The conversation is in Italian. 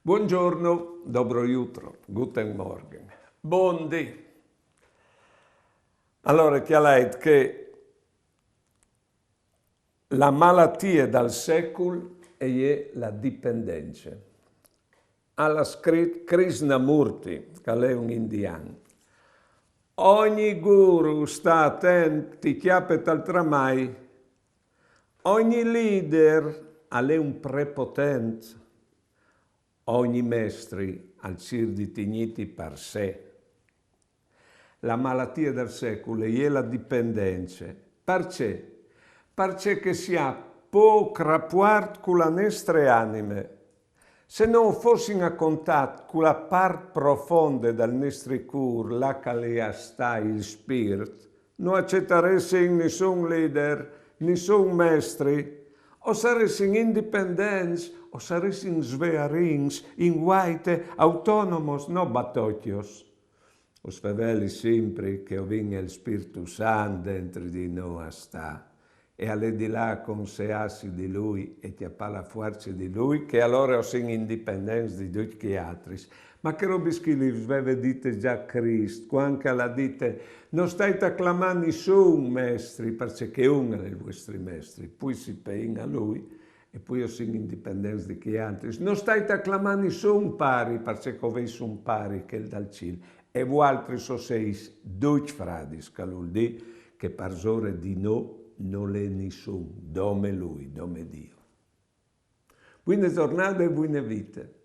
Buongiorno, dobro jutro, guten Morgen, buondì. Allora, chi ha letto che la malattia dal secolo è la dipendenza. Ha scritto Krishnamurti, che è un indiano. Ogni guru sta attento, ti chiappet al tramai. Ogni leader ha un prepotente. Ogni mestri al cir di tigniti per sé. La malattia del secolo è la dipendenza. Perché? Perché che si ha poco rapporto con la nostra anima. Se non fossimo a contatto con la parte profonda del nostro cuore, là che sta il spirito, non accetteresti nessun leader, nessun maestro, o saresti indipendenti, o saresti svearins, in guaite, autonomos, no batocchios. Os faveli sempre che ovinga il Spirito Santo dentro di noi sta, e alle di là conseassi di Lui e ti appa la forza di Lui, che allora sin indipendenza di tutti gli altri. Ma che robischi li sveve dite già Cristo, quando la dite, non state acclamando nessun mestri, perché uno dei vostri mestri, poi si penga a Lui, e poi io sono indipendenza di chi altri. Non state acclamando nessun pari, perché avessi un pari che è dal cielo. E voi altri so seis due fradis, che vuol dire che parsore di no non l'è nessun, dome lui, dome Dio. Buone giornate e buone vite.